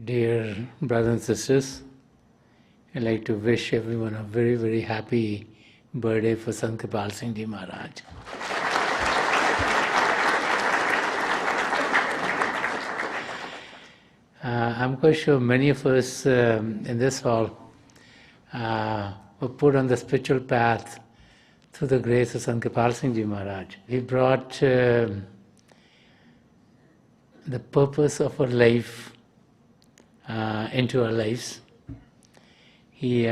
Dear brothers and sisters, I'd like to wish everyone a very, very happy birthday for Sant Kirpal Singh Ji Maharaj. I'm quite sure many of us in this hall were put on the spiritual path through the grace of Sant Kirpal Singh Ji Maharaj. He brought the purpose of our life into our lives. He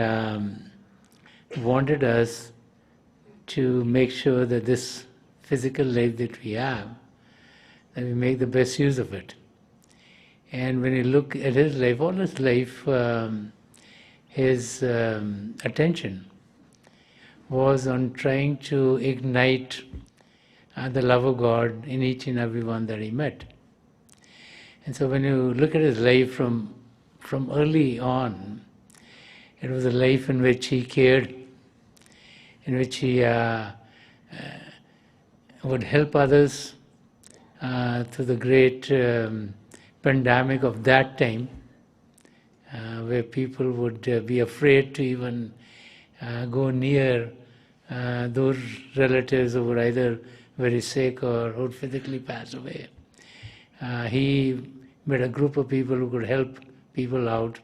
wanted us to make sure that this physical life that we have, that we make the best use of it. And when you look at his life, all his life, his attention was on trying to ignite the love of God in each and every one that he met. And so when you look at his life from early on, it was a life in which he cared, in which he would help others through the great pandemic of that time, where people would be afraid to even go near those relatives who were either very sick or who would physically pass away. He met a group of people who could help people out.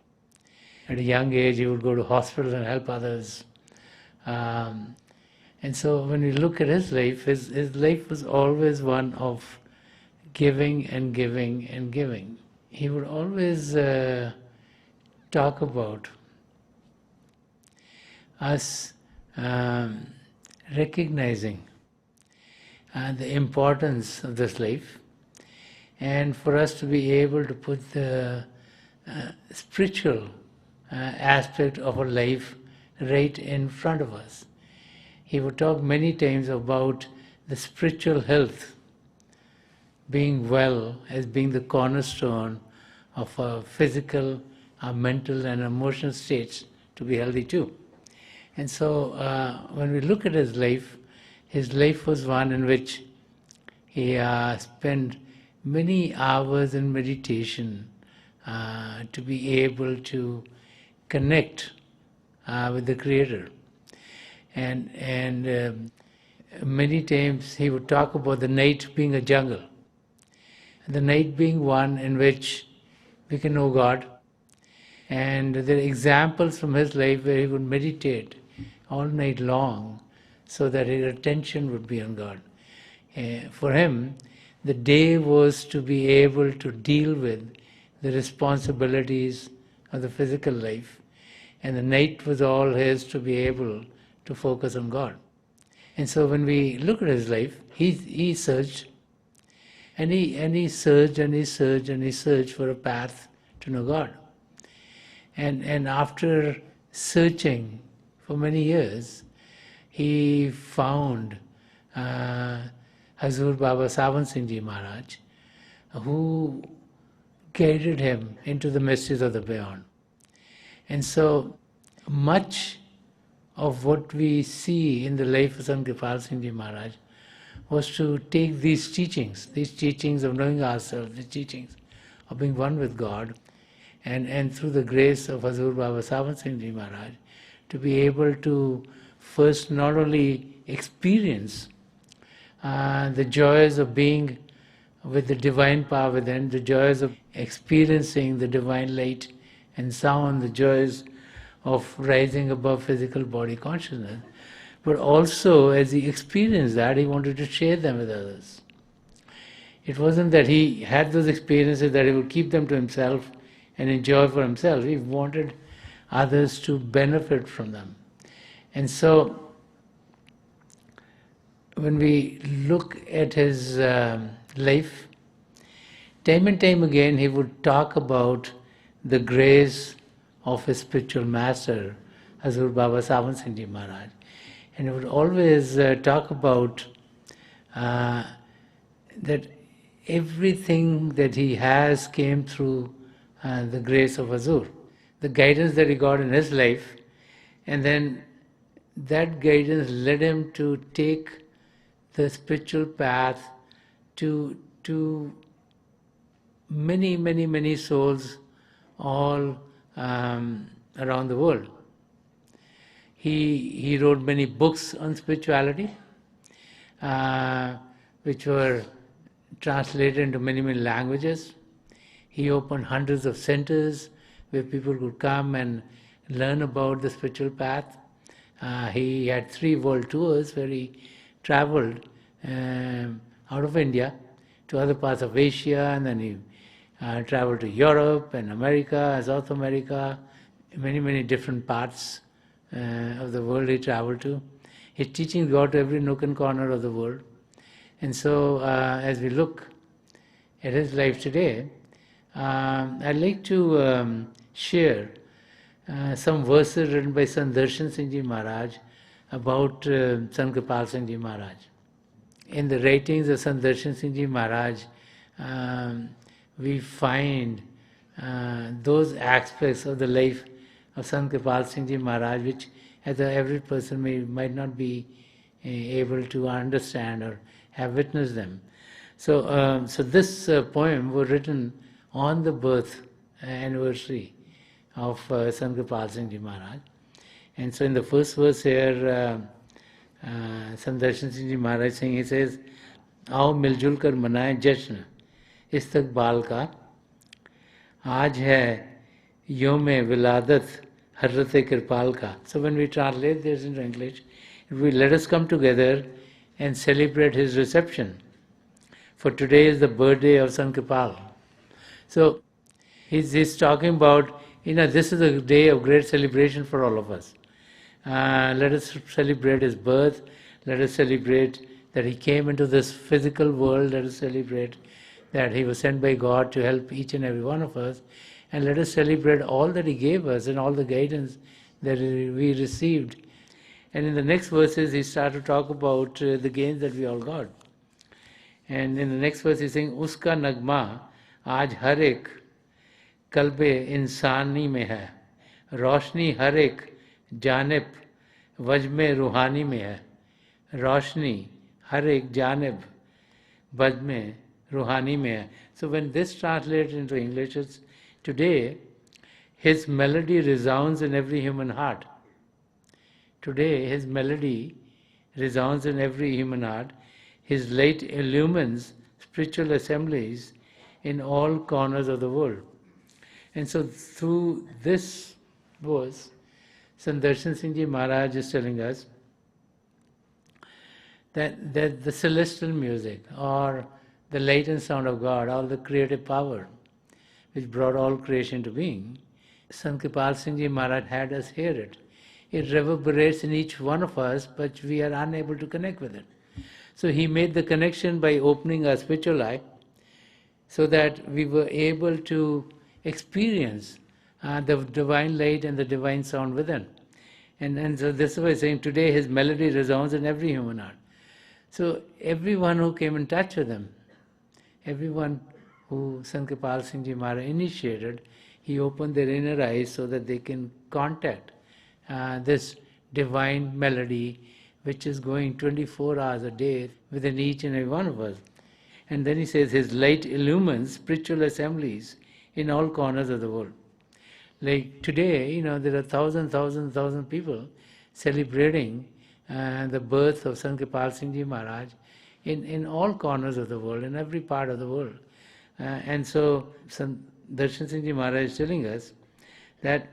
At a young age, he would go to hospitals and help others. And so when we look at his life was always one of giving and giving and giving. He would always talk about us recognizing the importance of this life, and for us to be able to put the spiritual aspect of our life right in front of us. He would talk many times about the spiritual health, being well as being the cornerstone of our physical, our mental and emotional states to be healthy too. And so when we look at his life was one in which he spent many hours in meditation to be able to connect with the Creator. And many times he would talk about the night being a jungle, and the night being one in which we can know God. And there are examples from his life where he would meditate all night long so that his attention would be on God. For him, the day was to be able to deal with the responsibilities of the physical life, and the night was all his to be able to focus on God. And so when we look at his life, he searched, and he searched and he searched and he searched for a path to know God. And after searching for many years, he found Hazur Baba Sawan Singh Ji Maharaj, who guided him into the mysteries of the beyond. And so much of what we see in the life of Sant Kirpal Singh Ji Maharaj was to take these teachings of knowing ourselves, these teachings of being one with God, and through the grace of Hazur Baba Sawan Singh Ji Maharaj, to be able to first not only experience the joys of being with the divine power within, the joys of experiencing the divine light and sound, the joys of rising above physical body consciousness, but also as he experienced that, he wanted to share them with others. It wasn't that he had those experiences that he would keep them to himself and enjoy for himself. He wanted others to benefit from them. And so when we look at his life, time and time again he would talk about the grace of his spiritual master, Hazur Baba Sawan Singh Ji Maharaj. And he would always talk about that everything that he has came through the grace of Hazur, the guidance that he got in his life, and then that guidance led him to take the spiritual path to many, many, many souls all around the world. He wrote many books on spirituality, which were translated into many, many languages. He opened hundreds of centers where people could come and learn about the spiritual path. He had 3 world tours where he traveled out of India to other parts of Asia, and then he traveled to Europe and America, South America, many, many different parts of the world he traveled to. His teachings got to every nook and corner of the world. And so as we look at his life today, I'd like to share some verses written by Sant Darshan Singh Ji Maharaj about Sant Kirpal Singh Ji Maharaj. In the writings of Sant Darshan Singh Ji Maharaj, we find those aspects of the life of Sant Kirpal Singh Ji Maharaj which as the average person might not be able to understand or have witnessed them. So, this poem was written on the birth anniversary of Sant Kirpal Singh Ji Maharaj. And so in the first verse here, Sant Darshan Singh Ji Maharaj saying, he says, आओ मिलजुल कर मनाएं जश्न इस्तकबाल का, आज है योम विलादत हज़रत किरपाल का. So when we translate this into English, we let us come together and celebrate his reception. For today is the birthday of Sant Kirpal. So he's talking about, this is a day of great celebration for all of us. Let us celebrate his birth. Let us celebrate that he came into this physical world. Let us celebrate that he was sent by God to help each and every one of us. And let us celebrate all that he gave us and all the guidance that we received. And in the next verses, he started to talk about the gains that we all got. And in the next verse, he's saying, Uska nagma aaj har ek kalbe insani mein hai. Roshni har ek janib wajme ruhani mein hai. Roshni har ek janib wajme ruhani mein hai. So when this translates into English, it's today his melody resounds in every human heart. Today his melody resounds in every human heart. His light illumines spiritual assemblies in all corners of the world. And so through this verse, Sant Darshan Singh Ji Maharaj is telling us that the celestial music or the light and sound of God, all the creative power which brought all creation to being, Sant Kirpal Singh Ji Maharaj had us hear it. It reverberates in each one of us, but we are unable to connect with it. So he made the connection by opening our spiritual eye so that we were able to experience the divine light and the divine sound within. And so this is why he's saying today his melody resounds in every human heart. So everyone who came in touch with him, everyone who Sant Kirpal Singh Ji Maharaj initiated, he opened their inner eyes so that they can contact this divine melody which is going 24 hours a day within each and every one of us. And then he says his light illumines spiritual assemblies in all corners of the world. Like today, there are thousand people celebrating the birth of Sant Kirpal Singh Ji Maharaj in all corners of the world, in every part of the world. And so Sant Darshan Singh Ji Maharaj is telling us that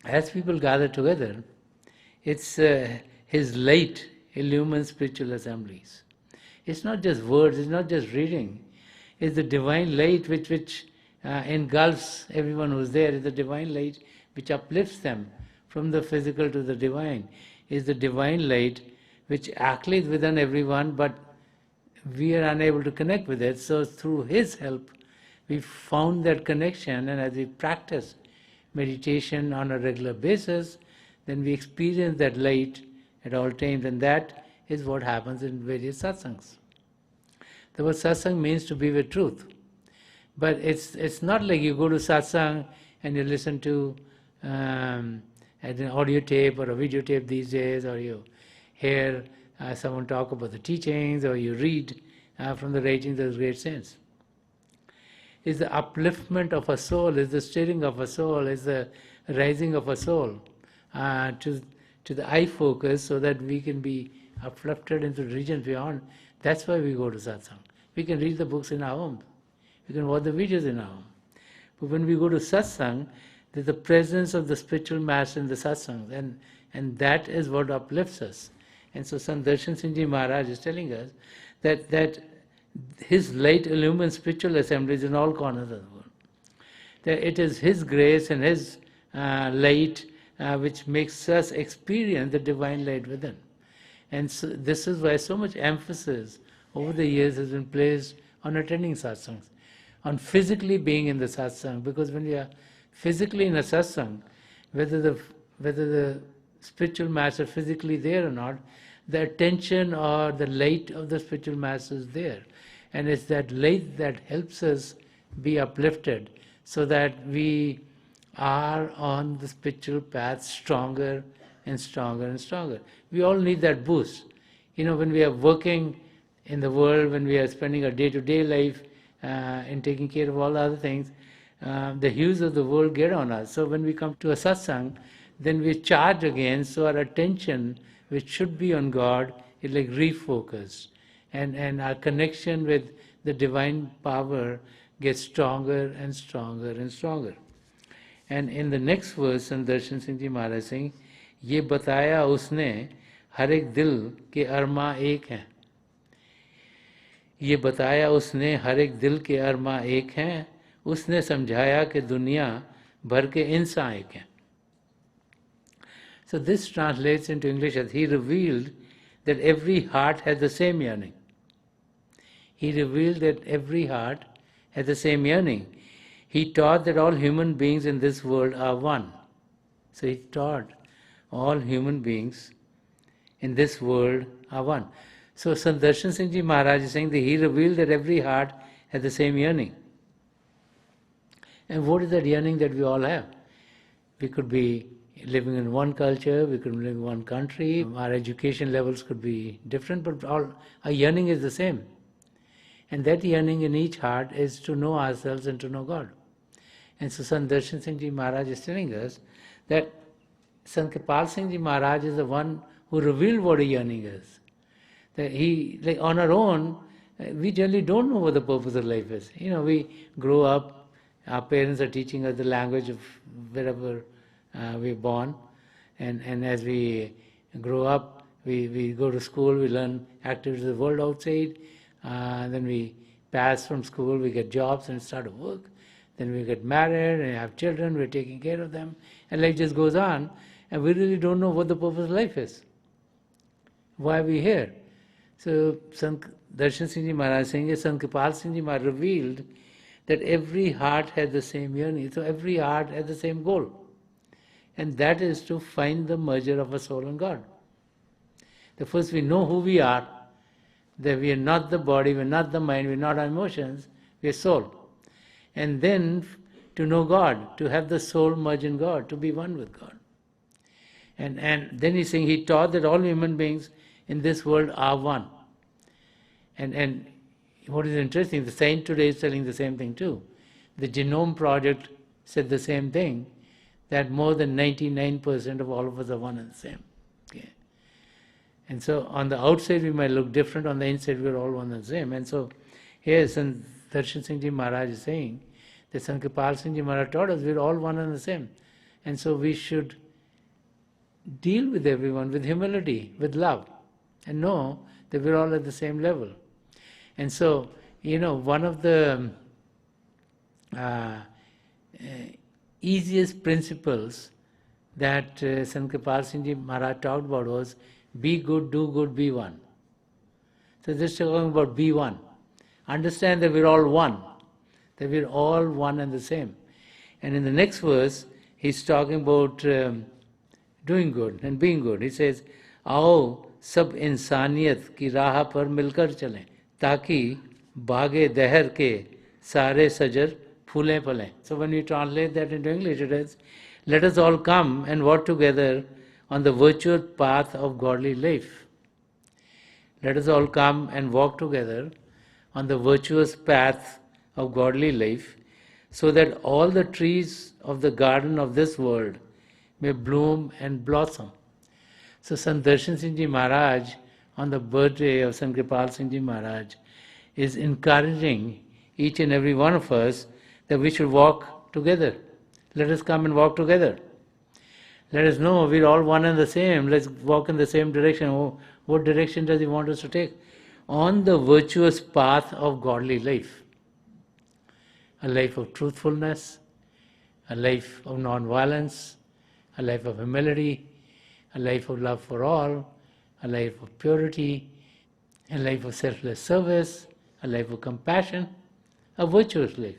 as people gather together, it's his light illumines spiritual assemblies. It's not just words, it's not just reading. It's the divine light which engulfs everyone who's there. It's the divine light which uplifts them from the physical to the divine. It's the divine light which acclimates within everyone, but we are unable to connect with it. So through his help, we found that connection, and as we practice meditation on a regular basis, then we experience that light at all times, and that is what happens in various satsangs. The word satsang means to be with truth. But it's not like you go to satsang and you listen to an audio tape or a videotape these days, or you hear someone talk about the teachings, or you read from the writings of great saints. is the upliftment of a soul, is the stirring of a soul, is the rising of a soul to the eye focus, so that we can be uplifted into the regions beyond. That's why we go to satsang. We can read the books in our home. We can watch the videos in our home. But when we go to satsang, there's the presence of the spiritual master in the satsang, and that is what uplifts us. And so Sant Darshan Singh Ji Maharaj is telling us that his light illumines spiritual assemblies in all corners of the world. That it is his grace and his light which makes us experience the divine light within. And so this is why so much emphasis over the years has been placed on attending satsangs, on physically being in the satsang, because when you are physically in a satsang, whether the spiritual master is physically there or not, the attention or the light of the spiritual master is there. And it's that light that helps us be uplifted, so that we are on the spiritual path stronger and stronger and stronger. We all need that boost. When we are working in the world, when we are spending our day-to-day life and taking care of all the other things, the hues of the world get on us. So when we come to a satsang, then we charge again, so our attention, which should be on God, is like refocused. And our connection with the divine power gets stronger and stronger and stronger. And in the next verse, Sant Darshan Singh Ji Maharaj saying, ये बताया उसने हर एक दिल के अरमा एक हैं. ये बताया उसने हर एक दिल के अरमा एक हैं. उसने समझाया कि दुनिया भर के इंसान एक हैं. So this translates into English as he revealed that every heart has the same yearning. He revealed that every heart has the same yearning. He taught that all human beings in this world are one. So he taught all human beings in this world are one. So Sant Darshan Singh Ji Maharaj is saying that he revealed that every heart has the same yearning. And what is that yearning that we all have? We could be living in one culture, we could live in one country, our education levels could be different, but all our yearning is the same. And that yearning in each heart is to know ourselves and to know God. And so Sant Darshan Singh Ji Maharaj is telling us that Sant Kirpal Singh Ji Maharaj is the one who revealed what a yearning is. That he, like on our own, we generally don't know what the purpose of life is. We grow up, our parents are teaching us the language of wherever we're born, and as we grow up, we go to school, we learn activities of the world outside, then we pass from school, we get jobs and start to work, then we get married and have children, we're taking care of them, and life just goes on, and we really don't know what the purpose of life is. Why are we here? So Sant Darshan Singh Ji Maharaj is saying, Sant Kirpal Singh Ji Maharaj revealed that every heart has the same yearning, so every heart has the same goal. And that is to find the merger of a soul and God. The first we know who we are, that we are not the body, we are not the mind, we are not our emotions, we are soul. And then to know God, to have the soul merge in God, to be one with God. And then he's saying he taught that all human beings in this world are one. And what is interesting, the science today is telling the same thing too. The Genome Project said the same thing, that more than 99% of all of us are one and the same. Okay. And so on the outside we might look different, on the inside we're all one and the same. And so here Sant Darshan Singh Ji Maharaj is saying that Sant Kirpal Singh Ji Maharaj taught us we're all one and the same. And so we should deal with everyone with humility, with love, and know that we're all at the same level. And so, one of the easiest principles that Sant Kirpal Singh Ji Maharaj talked about was be good, do good, be one. So this is talking about be one. Understand that we're all one, that we're all one and the same. And in the next verse, he's talking about doing good and being good. He says, आओ सब इंसानियत की राह पर मिलकर चलें ताकि भागे दहर के सारे सजर फूलें फलें. So when we translate that into English, it is, let us all come and walk together on the virtuous path of godly life. Let us all come and walk together on the virtuous path of godly life, so that all the trees of the garden of this world may bloom and blossom. So Sant Darshan Singh Ji Maharaj, on the birthday of Sant Kirpal Singh Ji Maharaj, is encouraging each and every one of us that we should walk together. Let us come and walk together. Let us know we're all one and the same. Let's walk in the same direction. Oh, what direction does he want us to take? On the virtuous path of godly life. A life of truthfulness, a life of non-violence, a life of humility, a life of love for all, a life of purity, a life of selfless service, a life of compassion, a virtuous life.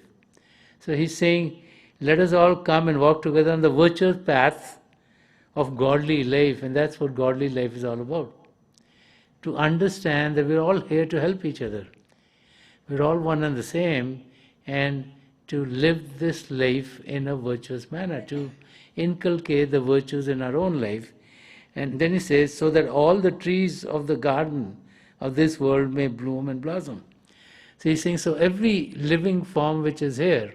So he's saying, let us all come and walk together on the virtuous path of godly life, and that's what godly life is all about. To understand that we're all here to help each other. We're all one and the same, and to live this life in a virtuous manner, to inculcate the virtues in our own life. And then he says, so that all the trees of the garden of this world may bloom and blossom. So he's saying, so every living form which is here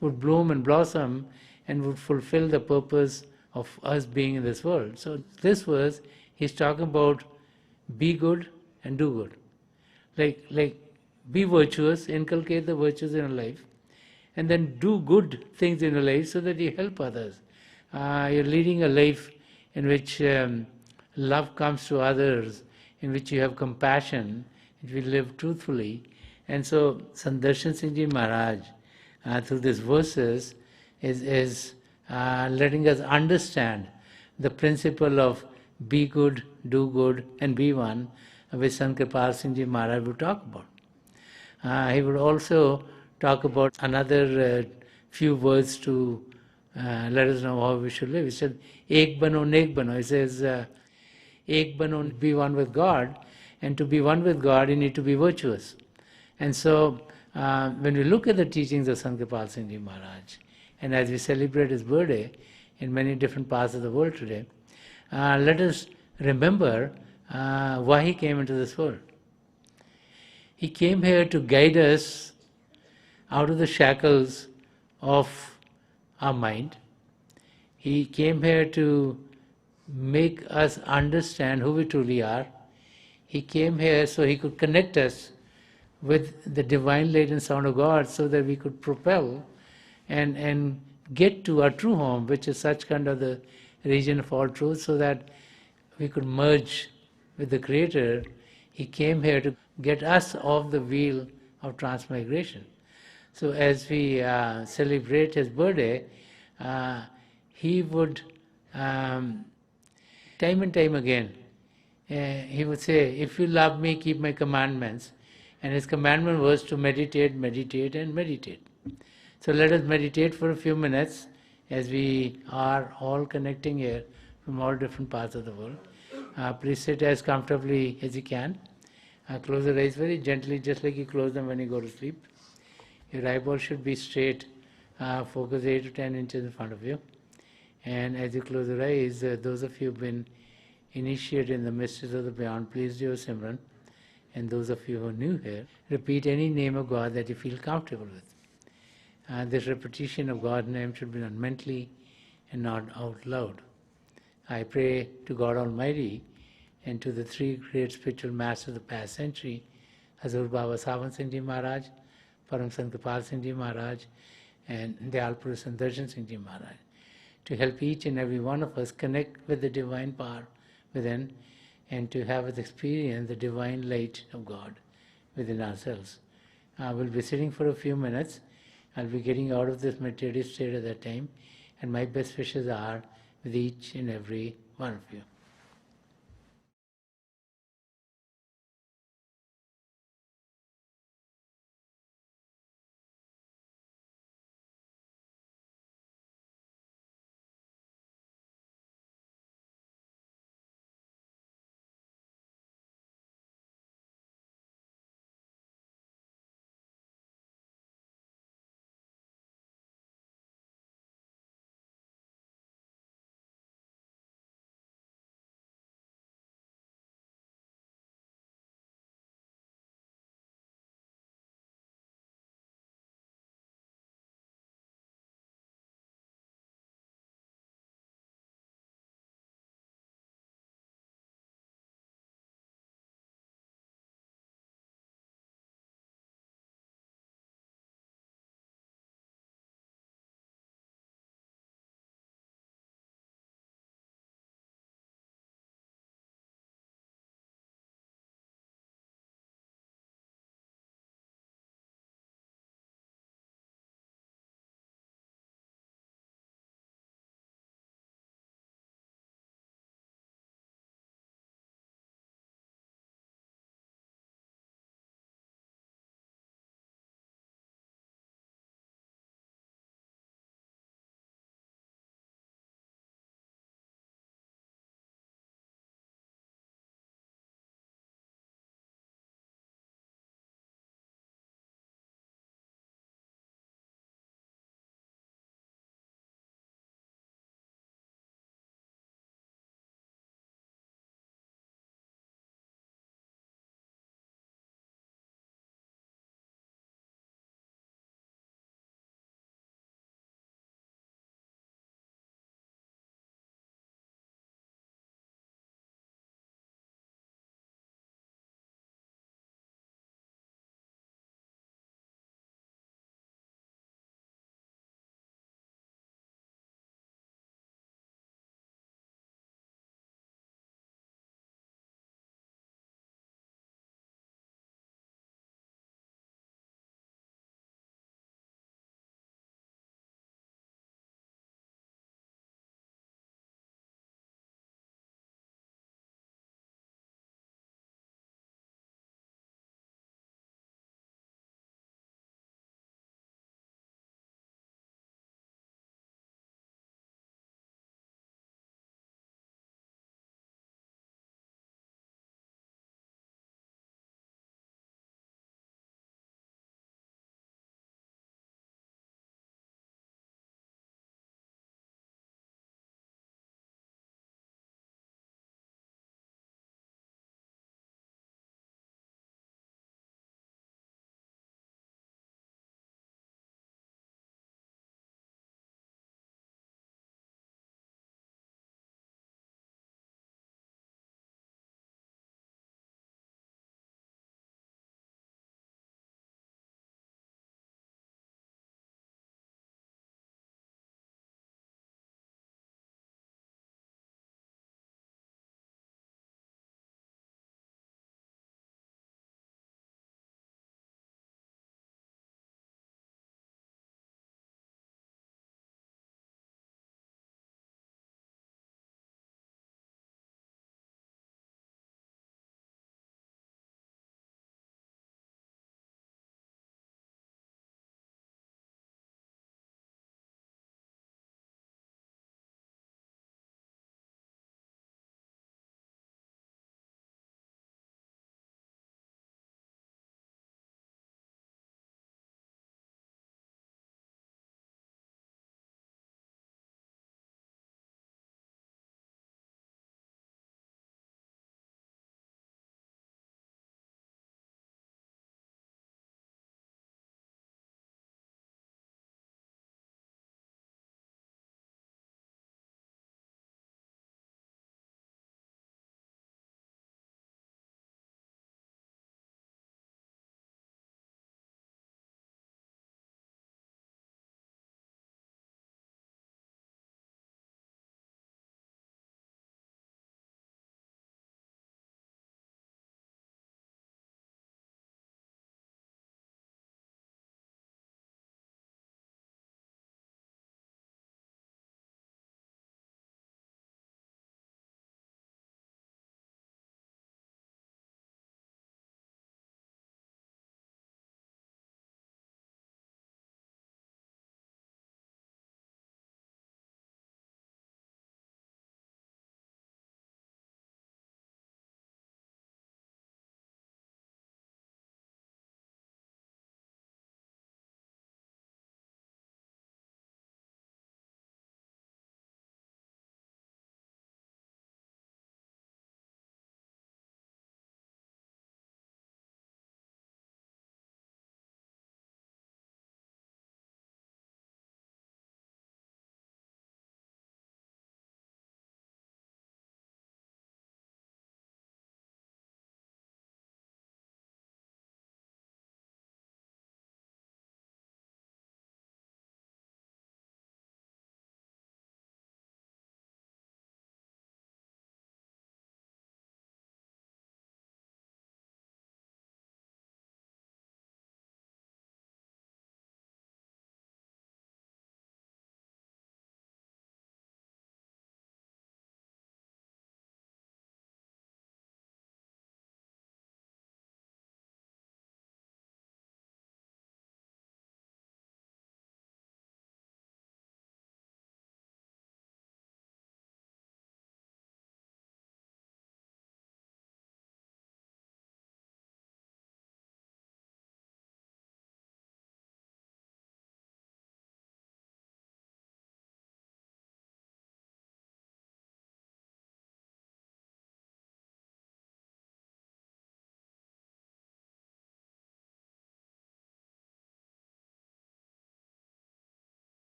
would bloom and blossom and would fulfill the purpose of us being in this world. So this verse, he's talking about be good and do good. Like be virtuous, inculcate the virtues in your life, and then do good things in your life so that you help others. You're leading a life in which love comes to others, in which you have compassion, in which you live truthfully. And so Sant Darshan Singh Ji Maharaj, through these verses, is letting us understand the principle of be good, do good, and be one, which Sant Kirpal Singh Ji Maharaj would talk about. He would also talk about another few words to let us know how we should live. He said, Ek bano, nek bano. He says, Ek bano, be one with God, and to be one with God, you need to be virtuous. And so, when we look at the teachings of Sant Kirpal Singh Ji Maharaj, and as we celebrate his birthday in many different parts of the world today, let us remember why he came into this world. He came here to guide us out of the shackles of our mind. He came here to make us understand who we truly are. He came here so he could connect us with the divine light and sound of God so that we could propel and get to our true home, which is such kind of the region of all truth, so that we could merge with the Creator. He came here to get us off the wheel of transmigration. So as we celebrate his birthday, he would, time and time again, he would say, if you love me, keep my commandments. And his commandment was to meditate, meditate, and meditate. So let us meditate for a few minutes as we are all connecting here from all different parts of the world. Please sit as comfortably as you can. Close your eyes very gently, just like you close them when you go to sleep. Your eyeballs should be straight, focus 8 to 10 inches in front of you. And as you close your eyes, those of you who have been initiated in the mysteries of the beyond, please do your Simran. And those of you who are new here, repeat any name of God that you feel comfortable with. This repetition of God's name should be done mentally and not out loud. I pray to God Almighty and to the three great spiritual masters of the past century, Hazur Baba Sawan Singh Ji Maharaj, Param Sant Kirpal Singh Ji Maharaj, and Dayal Purush Sant Darshan Singh Ji Maharaj, to help each and every one of us connect with the divine power within and to have us experience the divine light of God within ourselves. We'll be sitting for a few minutes. I'll be getting out of this meditative state at that time, and my best wishes are with each and every one of you.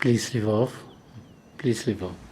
Please leave off. Please leave off.